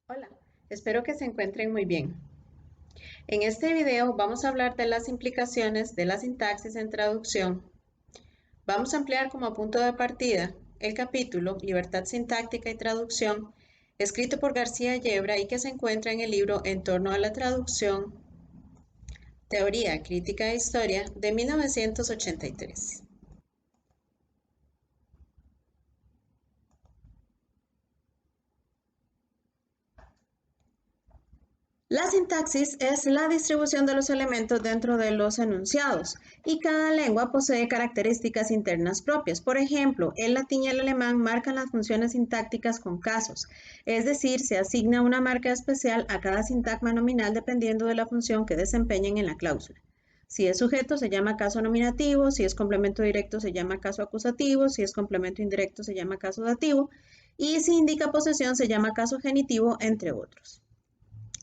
Hola, espero que se encuentren muy bien. En este video vamos a hablar de las implicaciones de la sintaxis en traducción. Vamos a emplear como punto de partida el capítulo Libertad sintáctica y traducción, escrito por García Yebra y que se encuentra en el libro En torno a la traducción, Teoría, Crítica e Historia de 1983. La sintaxis es la distribución de los elementos dentro de los enunciados y cada lengua posee características internas propias. Por ejemplo, el latín y el alemán marcan las funciones sintácticas con casos, es decir, se asigna una marca especial a cada sintagma nominal dependiendo de la función que desempeñen en la cláusula. Si es sujeto se llama caso nominativo, si es complemento directo se llama caso acusativo, si es complemento indirecto se llama caso dativo y si indica posesión se llama caso genitivo, entre otros.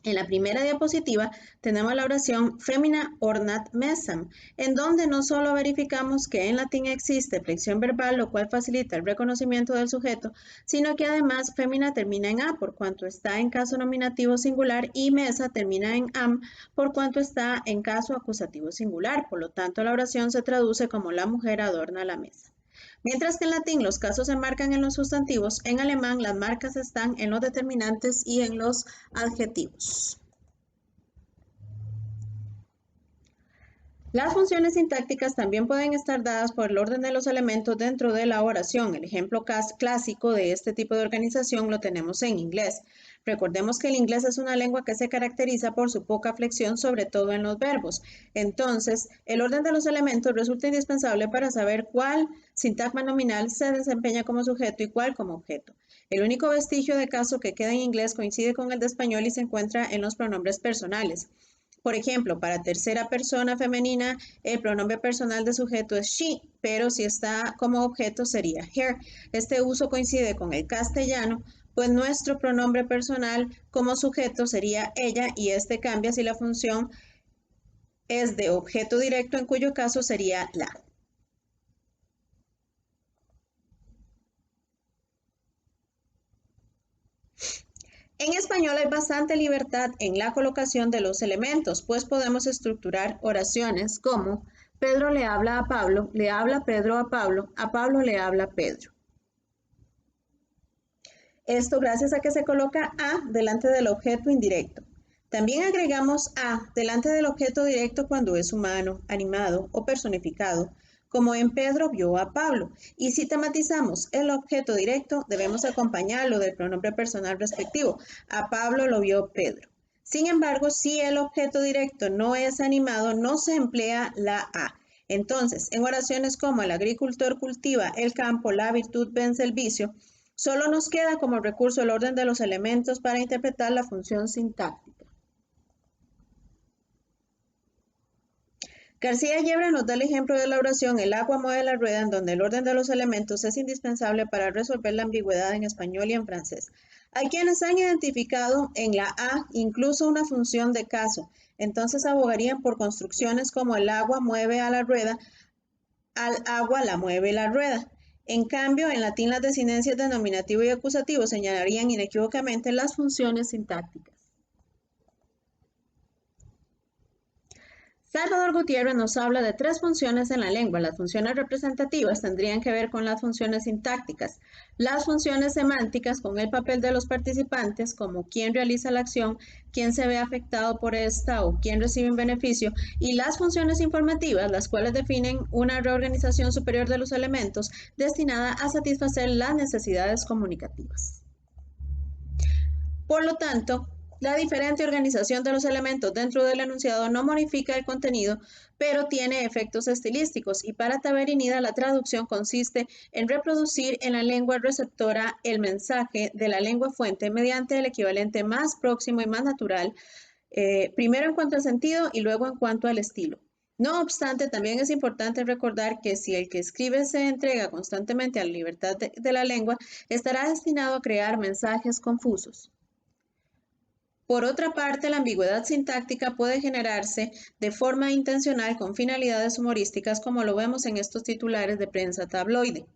En la primera diapositiva tenemos la oración Femina ornat mesam, en donde no solo verificamos que en latín existe flexión verbal, lo cual facilita el reconocimiento del sujeto, sino que además femina termina en a por cuanto está en caso nominativo singular y mesa termina en am por cuanto está en caso acusativo singular. Por lo tanto, la oración se traduce como la mujer adorna la mesa. Mientras que en latín los casos se marcan en los sustantivos, en alemán las marcas están en los determinantes y en los adjetivos. Las funciones sintácticas también pueden estar dadas por el orden de los elementos dentro de la oración. El ejemplo clásico de este tipo de organización lo tenemos en inglés. Recordemos que el inglés es una lengua que se caracteriza por su poca flexión, sobre todo en los verbos. Entonces, el orden de los elementos resulta indispensable para saber cuál sintagma nominal se desempeña como sujeto y cuál como objeto. El único vestigio de caso que queda en inglés coincide con el de español y se encuentra en los pronombres personales. Por ejemplo, para tercera persona femenina, el pronombre personal de sujeto es she, pero si está como objeto sería her. Este uso coincide con el castellano, pues nuestro pronombre personal como sujeto sería ella y este cambia si la función es de objeto directo, en cuyo caso sería la. En español hay bastante libertad en la colocación de los elementos, pues podemos estructurar oraciones como Pedro le habla a Pablo, le habla Pedro a Pablo le habla Pedro. Esto gracias a que se coloca a delante del objeto indirecto. También agregamos a delante del objeto directo cuando es humano, animado o personificado, como en Pedro vio a Pablo. Y si tematizamos el objeto directo, debemos acompañarlo del pronombre personal respectivo. A Pablo lo vio Pedro. Sin embargo, si el objeto directo no es animado, no se emplea la a. Entonces, en oraciones como el agricultor cultiva el campo, la virtud vence el vicio, solo nos queda como recurso el orden de los elementos para interpretar la función sintáctica. García Yebra nos da el ejemplo de la oración El agua mueve la rueda, en donde el orden de los elementos es indispensable para resolver la ambigüedad en español y en francés. Hay quienes han identificado en la A incluso una función de caso, entonces abogarían por construcciones como el agua mueve a la rueda, al agua la mueve la rueda. En cambio, en latín las desinencias de nominativo y acusativo señalarían inequívocamente las funciones sintácticas. Salvador Gutiérrez nos habla de tres funciones en la lengua. Las funciones representativas tendrían que ver con las funciones sintácticas, las funciones semánticas con el papel de los participantes, como quién realiza la acción, quién se ve afectado por esta o quién recibe un beneficio, y las funciones informativas, las cuales definen una reorganización superior de los elementos destinada a satisfacer las necesidades comunicativas. Por lo tanto, la diferente organización de los elementos dentro del enunciado no modifica el contenido, pero tiene efectos estilísticos, y para Taverinida la traducción consiste en reproducir en la lengua receptora el mensaje de la lengua fuente mediante el equivalente más próximo y más natural, primero en cuanto al sentido y luego en cuanto al estilo. No obstante, también es importante recordar que si el que escribe se entrega constantemente a la libertad de la lengua, estará destinado a crear mensajes confusos. Por otra parte, la ambigüedad sintáctica puede generarse de forma intencional con finalidades humorísticas, como lo vemos en estos titulares de prensa tabloide.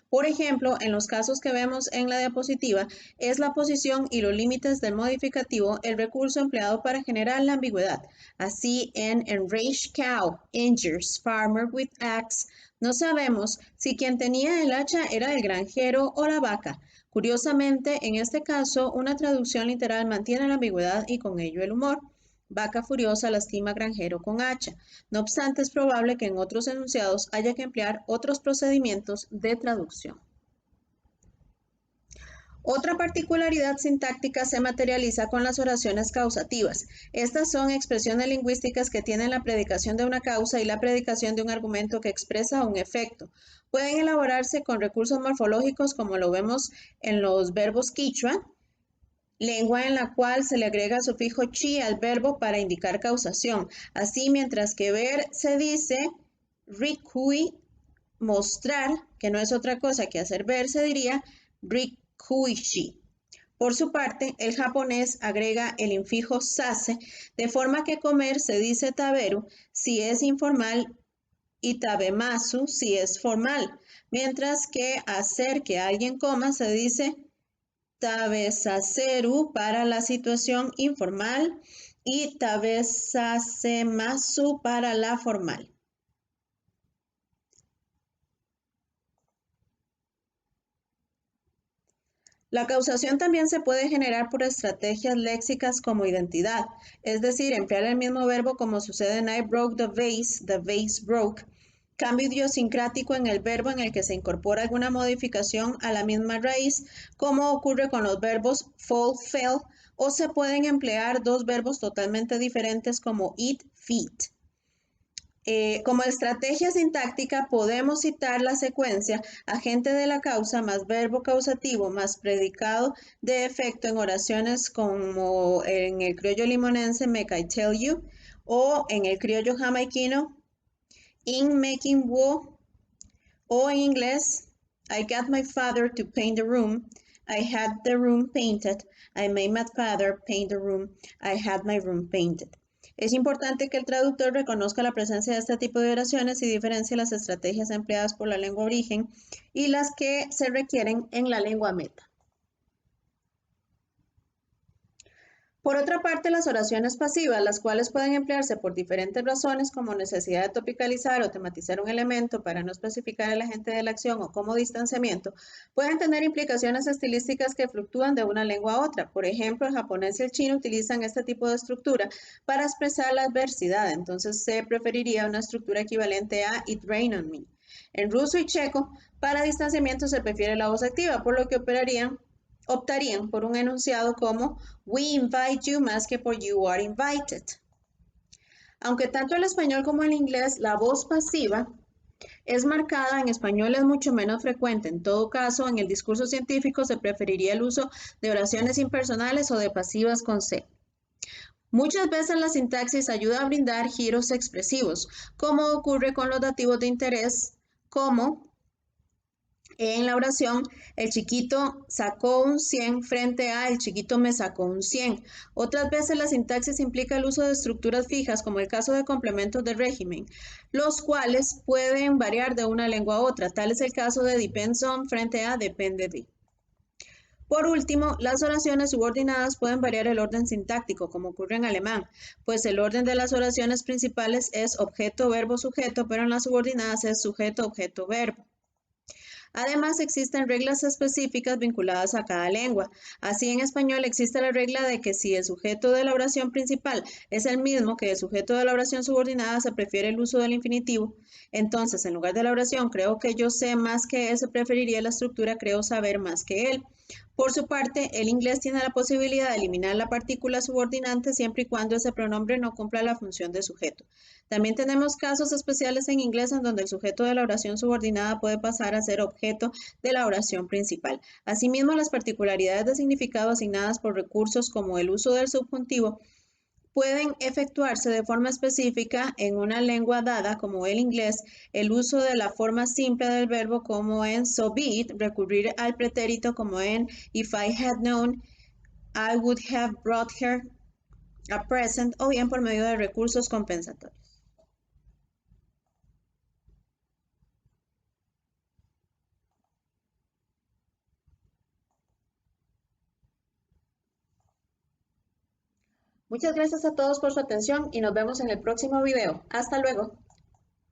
Por ejemplo, en los casos que vemos en la diapositiva, es la posición y los límites del modificativo el recurso empleado para generar la ambigüedad. Así, en enraged cow injures farmer with axe, no sabemos si quien tenía el hacha era el granjero o la vaca. Curiosamente, en este caso, una traducción literal mantiene la ambigüedad y con ello el humor. Vaca furiosa lastima granjero con hacha. No obstante, es probable que en otros enunciados haya que emplear otros procedimientos de traducción. Otra particularidad sintáctica se materializa con las oraciones causativas. Estas son expresiones lingüísticas que tienen la predicación de una causa y la predicación de un argumento que expresa un efecto. Pueden elaborarse con recursos morfológicos como lo vemos en los verbos quichua, lengua en la cual se le agrega el sufijo chi al verbo para indicar causación. Así, mientras que ver se dice rikui, mostrar, que no es otra cosa que hacer ver, se diría rikuishi. Por su parte, el japonés agrega el infijo sase, de forma que comer se dice taberu si es informal y tabemasu si es formal, mientras que hacer que alguien coma se dice tabesaseru para la situación informal y tabesasemasu para la formal. La causación también se puede generar por estrategias léxicas como identidad, es decir, emplear el mismo verbo como sucede en I broke the vase broke. Cambio idiosincrático en el verbo en el que se incorpora alguna modificación a la misma raíz, como ocurre con los verbos fall, fell, o se pueden emplear dos verbos totalmente diferentes como eat, feed. Como estrategia sintáctica podemos citar la secuencia agente de la causa más verbo causativo más predicado de efecto en oraciones como en el criollo limonense Make I Tell You o en el criollo jamaiquino In Making War o en inglés I got my father to paint the room, I had the room painted, I made my father paint the room, I had my room painted. Es importante que el traductor reconozca la presencia de este tipo de oraciones y diferencie las estrategias empleadas por la lengua origen y las que se requieren en la lengua meta. Por otra parte, las oraciones pasivas, las cuales pueden emplearse por diferentes razones como necesidad de topicalizar o tematizar un elemento para no especificar el agente de la acción o como distanciamiento, pueden tener implicaciones estilísticas que fluctúan de una lengua a otra. Por ejemplo, el japonés y el chino utilizan este tipo de estructura para expresar la adversidad, entonces se preferiría una estructura equivalente a It rained on me. En ruso y checo, para distanciamiento se prefiere la voz activa, por lo que optarían por un enunciado como We invite you más que por You are invited. Aunque tanto el español como el inglés, la voz pasiva es marcada, en español es mucho menos frecuente. En todo caso, en el discurso científico se preferiría el uso de oraciones impersonales o de pasivas con C. Muchas veces la sintaxis ayuda a brindar giros expresivos, como ocurre con los dativos de interés, como en la oración, el chiquito sacó un 100 frente a el chiquito me sacó un 100. Otras veces la sintaxis implica el uso de estructuras fijas, como el caso de complementos de régimen, los cuales pueden variar de una lengua a otra. Tal es el caso de depends on frente a depende de. Por último, las oraciones subordinadas pueden variar el orden sintáctico, como ocurre en alemán, pues el orden de las oraciones principales es objeto, verbo, sujeto, pero en las subordinadas es sujeto, objeto, verbo. Además, existen reglas específicas vinculadas a cada lengua. Así, en español existe la regla de que si el sujeto de la oración principal es el mismo que el sujeto de la oración subordinada, se prefiere el uso del infinitivo. Entonces, en lugar de la oración creo que yo sé más que él, se preferiría la estructura creo saber más que él. Por su parte, el inglés tiene la posibilidad de eliminar la partícula subordinante siempre y cuando ese pronombre no cumpla la función de sujeto. También tenemos casos especiales en inglés en donde el sujeto de la oración subordinada puede pasar a ser objeto de la oración principal. Asimismo, las particularidades de significado asignadas por recursos como el uso del subjuntivo pueden efectuarse de forma específica en una lengua dada como el inglés, el uso de la forma simple del verbo como en so be it, recurrir al pretérito como en if I had known, I would have brought her a present o bien por medio de recursos compensatorios. Muchas gracias a todos por su atención y nos vemos en el próximo video. Hasta luego.